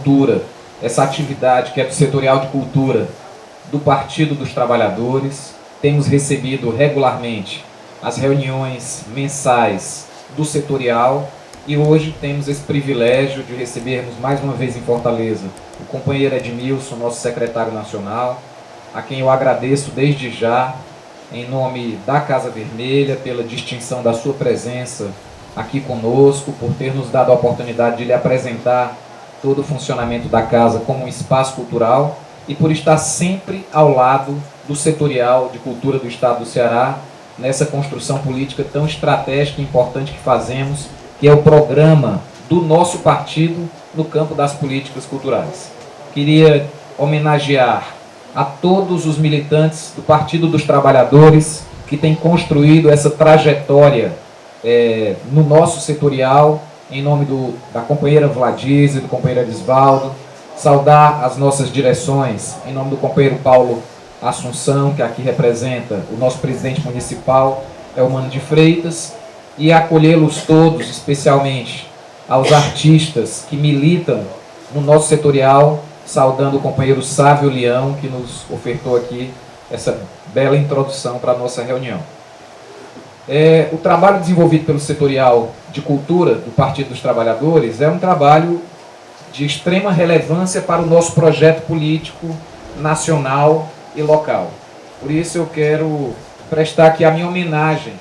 cultura, essa atividade que é do setorial de cultura do Partido dos Trabalhadores. Temos recebido regularmente as reuniões mensais do setorial e hoje temos esse privilégio de recebermos mais uma vez em Fortaleza o companheiro Edmilson, nosso secretário nacional, a quem eu agradeço desde já, em nome da Casa Vermelha, pela distinção da sua presença aqui conosco, por ter nos dado a oportunidade de lhe apresentar todo o funcionamento da Casa como um espaço cultural e por estar sempre ao lado do setorial de cultura do Estado do Ceará, nessa construção política tão estratégica e importante que fazemos, que é o programa do nosso partido no campo das políticas culturais. Queria homenagear a todos os militantes do Partido dos Trabalhadores que têm construído essa trajetória no nosso setorial, em nome da companheira Vladísia, do companheiro Edisvaldo, saudar as nossas direções, em nome do companheiro Paulo Assunção, que aqui representa o nosso presidente municipal, Elmano de Freitas, e acolhê-los todos, especialmente aos artistas que militam no nosso setorial, saudando o companheiro Sávio Leão, que nos ofertou aqui essa bela introdução para a nossa reunião. O trabalho desenvolvido pelo setorial de cultura do Partido dos Trabalhadores é um trabalho de extrema relevância para o nosso projeto político nacional e local. Por isso eu quero prestar aqui a minha homenagem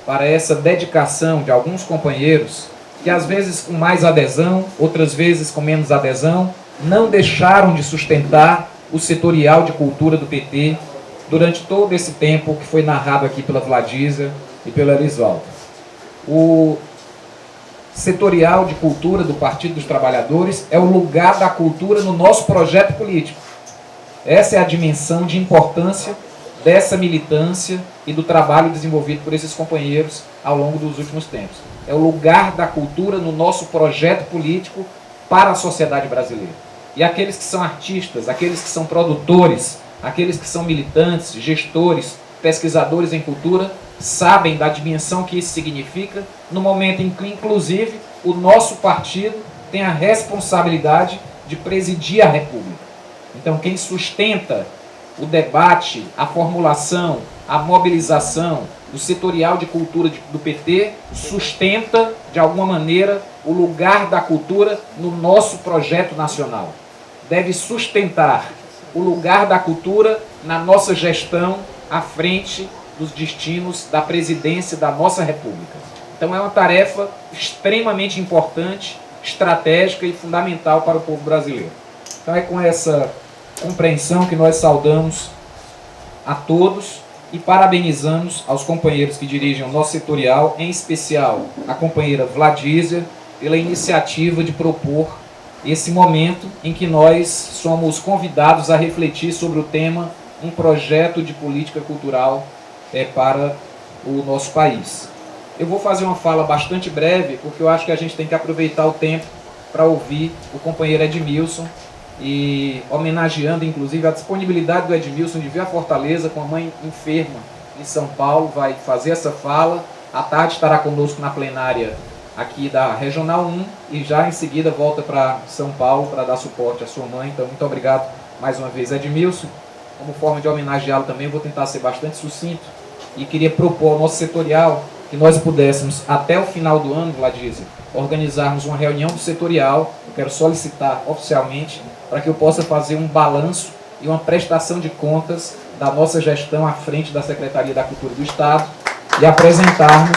para essa dedicação de alguns companheiros que às vezes com mais adesão, outras vezes com menos adesão, não deixaram de sustentar o setorial de cultura do PT durante todo esse tempo que foi narrado aqui pela Vladísia e pelo Edisvaldo. O setorial de cultura do Partido dos Trabalhadores é o lugar da cultura no nosso projeto político. Essa é a dimensão de importância dessa militância e do trabalho desenvolvido por esses companheiros ao longo dos últimos tempos. É o lugar da cultura no nosso projeto político para a sociedade brasileira. E aqueles que são artistas, aqueles que são produtores, aqueles que são militantes, gestores, pesquisadores em cultura, sabem da dimensão que isso significa, no momento em que, inclusive, o nosso partido tem a responsabilidade de presidir a República. Então, quem sustenta o debate, a formulação, a mobilização do setorial de cultura do PT, sustenta, de alguma maneira, o lugar da cultura no nosso projeto nacional. Deve sustentar o lugar da cultura na nossa gestão à frente dos destinos da presidência da nossa República. Então é uma tarefa extremamente importante, estratégica e fundamental para o povo brasileiro. Então é com essa compreensão que nós saudamos a todos e parabenizamos aos companheiros que dirigem o nosso setorial, em especial a companheira Vladísia, pela iniciativa de propor esse momento em que nós somos convidados a refletir sobre o tema um projeto de política cultural para o nosso país. Eu vou fazer uma fala bastante breve, porque eu acho que a gente tem que aproveitar o tempo para ouvir o companheiro Edmilson, e homenageando inclusive a disponibilidade do Edmilson de vir a Fortaleza com a mãe enferma em São Paulo, vai fazer essa fala. À tarde estará conosco na plenária aqui da Regional 1 e já em seguida volta para São Paulo para dar suporte à sua mãe. Então, muito obrigado mais uma vez, Edmilson. Como forma de homenageá-lo também, vou tentar ser bastante sucinto e queria propor ao nosso setorial que nós pudéssemos, até o final do ano, Vladísia, organizarmos uma reunião do setorial. Eu quero solicitar oficialmente para que eu possa fazer um balanço e uma prestação de contas da nossa gestão à frente da Secretaria da Cultura do Estado e apresentarmos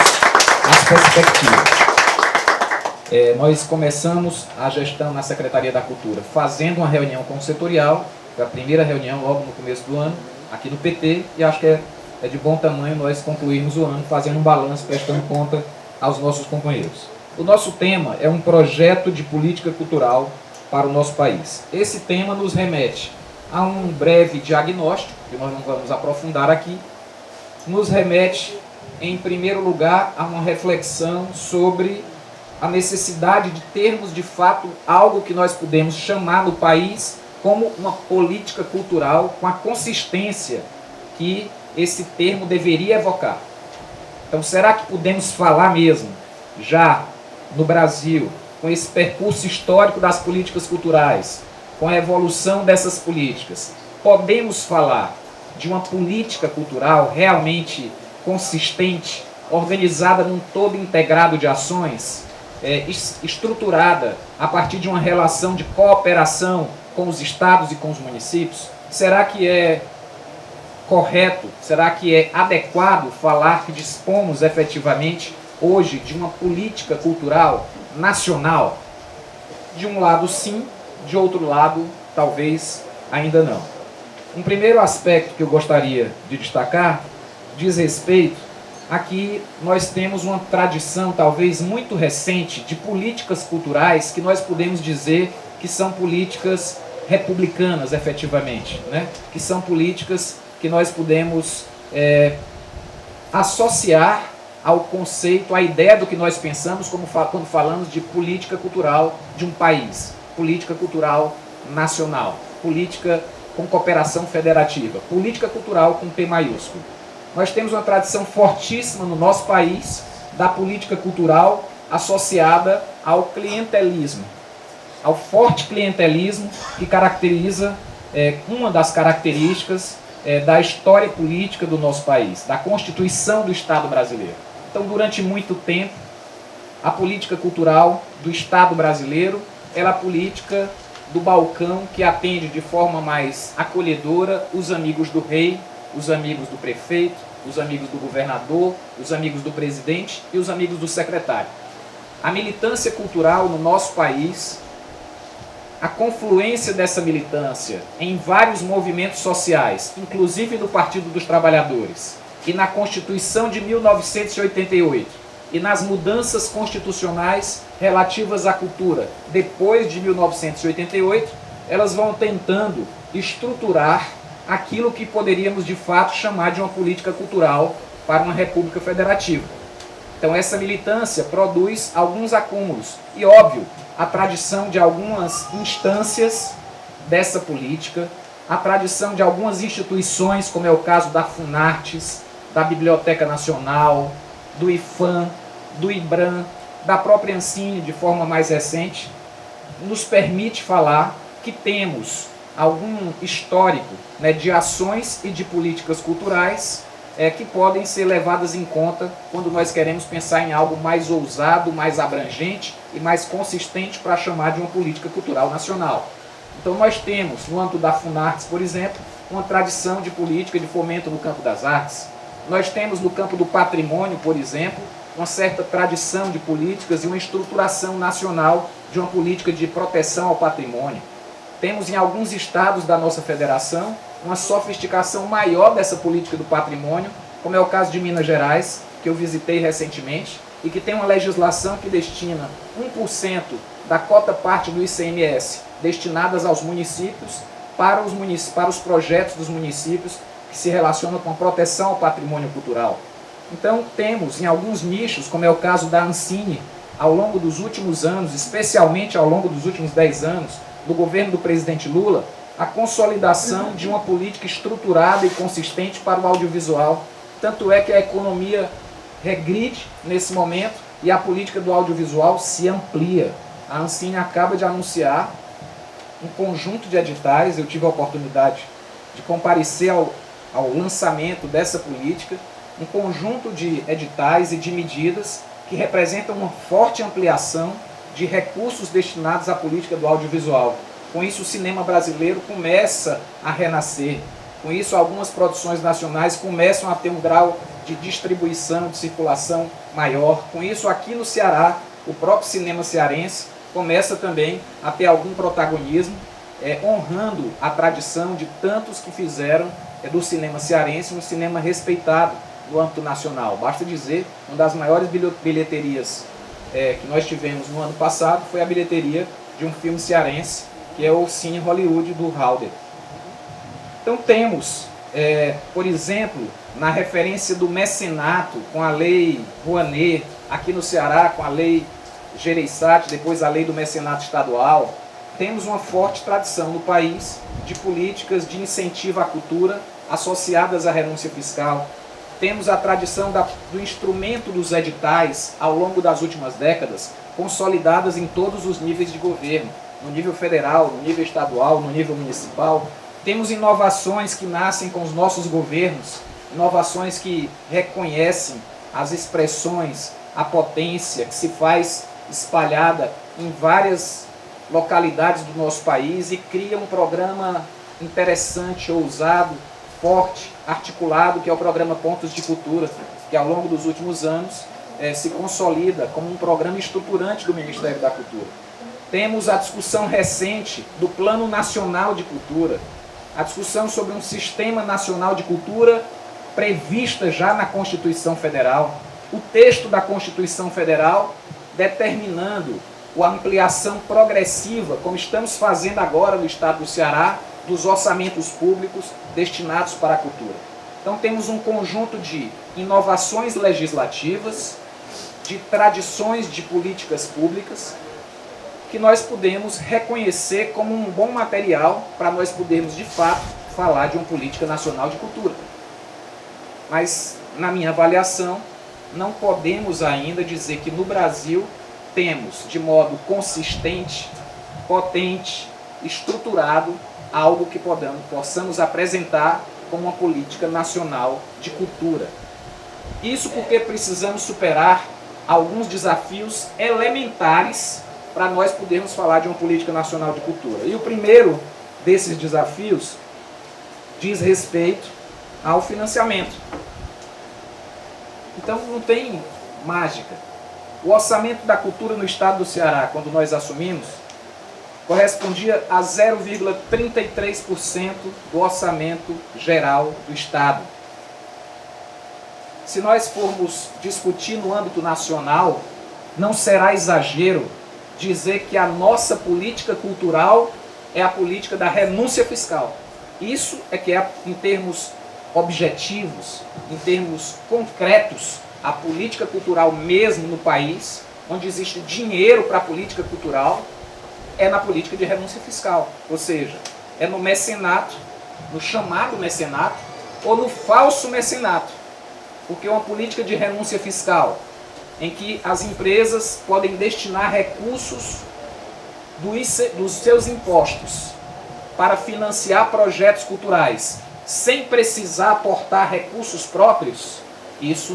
as perspectivas. Nós começamos a gestão na Secretaria da Cultura fazendo uma reunião com o setorial, foi a primeira reunião logo no começo do ano, aqui no PT, e acho que é de bom tamanho nós concluirmos o ano fazendo um balanço, prestando conta aos nossos companheiros. O nosso tema é um projeto de política cultural para o nosso país. Esse tema nos remete a um breve diagnóstico, que nós não vamos aprofundar aqui, nos remete, em primeiro lugar, a uma reflexão sobre a necessidade de termos, de fato, algo que nós podemos chamar no país como uma política cultural com a consistência que esse termo deveria evocar. Então, será que podemos falar mesmo, já no Brasil, com esse percurso histórico das políticas culturais, com a evolução dessas políticas, podemos falar de uma política cultural realmente consistente, organizada num todo integrado de ações, estruturada a partir de uma relação de cooperação com os estados e com os municípios? Será que é correto, será que é adequado falar que dispomos efetivamente hoje de uma política cultural nacional? De um lado sim, de outro lado talvez ainda não. Um primeiro aspecto que eu gostaria de destacar diz respeito a que nós temos uma tradição talvez muito recente de políticas culturais que nós podemos dizer que são políticas republicanas efetivamente, né? Que são políticas que nós podemos associar ao conceito, à ideia do que nós pensamos quando falamos de política cultural de um país, política cultural nacional, política com cooperação federativa, política cultural com P maiúsculo. Nós temos uma tradição fortíssima no nosso país da política cultural associada ao clientelismo, ao forte clientelismo que caracteriza uma das características da história política do nosso país, da Constituição do Estado brasileiro. Então, durante muito tempo, a política cultural do Estado brasileiro era a política do balcão que atende de forma mais acolhedora os amigos do rei, os amigos do prefeito, os amigos do governador, os amigos do presidente e os amigos do secretário. A militância cultural no nosso país, a confluência dessa militância em vários movimentos sociais, inclusive no Partido dos Trabalhadores, e na Constituição de 1988, e nas mudanças constitucionais relativas à cultura depois de 1988, elas vão tentando estruturar aquilo que poderíamos de fato chamar de uma política cultural para uma república federativa. Então essa militância produz alguns acúmulos e, óbvio, a tradição de algumas instâncias dessa política, a tradição de algumas instituições, como é o caso da Funartes, da Biblioteca Nacional, do IFAM, do IBRAM, da própria Ancine de forma mais recente, nos permite falar que temos algum histórico, né, de ações e de políticas culturais que podem ser levadas em conta quando nós queremos pensar em algo mais ousado, mais abrangente e mais consistente para chamar de uma política cultural nacional. Então nós temos, no âmbito da Funartes, por exemplo, uma tradição de política de fomento no campo das artes. Nós temos no campo do patrimônio, por exemplo, uma certa tradição de políticas e uma estruturação nacional de uma política de proteção ao patrimônio. Temos em alguns estados da nossa federação uma sofisticação maior dessa política do patrimônio, como é o caso de Minas Gerais, que eu visitei recentemente, e que tem uma legislação que destina 1% da cota parte do ICMS destinadas aos municípios para os projetos dos municípios que se relacionam com a proteção ao patrimônio cultural. Então temos em alguns nichos, como é o caso da Ancine, ao longo dos últimos anos, especialmente ao longo dos últimos 10 anos, do governo do presidente Lula, a consolidação de uma política estruturada e consistente para o audiovisual. Tanto é que a economia regride nesse momento e a política do audiovisual se amplia. A Ancine acaba de anunciar um conjunto de editais, eu tive a oportunidade de comparecer ao lançamento dessa política, um conjunto de editais e de medidas que representam uma forte ampliação de recursos destinados à política do audiovisual. Com isso, o cinema brasileiro começa a renascer. Com isso, algumas produções nacionais começam a ter um grau de distribuição, de circulação maior. Com isso, aqui no Ceará, o próprio cinema cearense começa também a ter algum protagonismo, honrando a tradição de tantos que fizeram do cinema cearense um cinema respeitado no âmbito nacional. Basta dizer, uma das maiores bilheterias que nós tivemos no ano passado foi a bilheteria de um filme cearense, que é o Cine Hollywood do Halder. Então temos, por exemplo, na referência do mecenato, com a lei Rouanet, aqui no Ceará, com a lei Gereissati, depois a lei do mecenato estadual, temos uma forte tradição no país de políticas de incentivo à cultura associadas à renúncia fiscal, Temos a tradição do instrumento dos editais ao longo das últimas décadas, consolidadas em todos os níveis de governo, no nível federal, no nível estadual, no nível municipal. Temos inovações que nascem com os nossos governos, inovações que reconhecem as expressões, a potência que se faz espalhada em várias localidades do nosso país e cria um programa interessante, ousado, forte, articulado, que é o programa Pontos de Cultura, que ao longo dos últimos anos se consolida como um programa estruturante do Ministério da Cultura. Temos a discussão recente do Plano Nacional de Cultura, a discussão sobre um Sistema Nacional de Cultura prevista já na Constituição Federal, o texto da Constituição Federal determinando a ampliação progressiva, como estamos fazendo agora no estado do Ceará, dos orçamentos públicos destinados para a cultura. Então temos um conjunto de inovações legislativas, de tradições de políticas públicas, que nós podemos reconhecer como um bom material para nós podermos, de fato, falar de uma política nacional de cultura. Mas, na minha avaliação, não podemos ainda dizer que no Brasil temos, de modo consistente, potente, estruturado, algo que possamos apresentar como uma política nacional de cultura. Isso porque precisamos superar alguns desafios elementares para nós podermos falar de uma política nacional de cultura. E o primeiro desses desafios diz respeito ao financiamento. Então não tem mágica. O orçamento da cultura no estado do Ceará, quando nós assumimos, correspondia a 0,33% do orçamento geral do estado. Se nós formos discutir no âmbito nacional, não será exagero dizer que a nossa política cultural é a política da renúncia fiscal. Isso é que é, em termos objetivos, em termos concretos, a política cultural mesmo no país, onde existe dinheiro para a política cultural, é na política de renúncia fiscal. Ou seja, é no mecenato, no chamado mecenato, ou no falso mecenato. Porque uma política de renúncia fiscal, em que as empresas podem destinar recursos dos seus impostos para financiar projetos culturais, sem precisar aportar recursos próprios, isso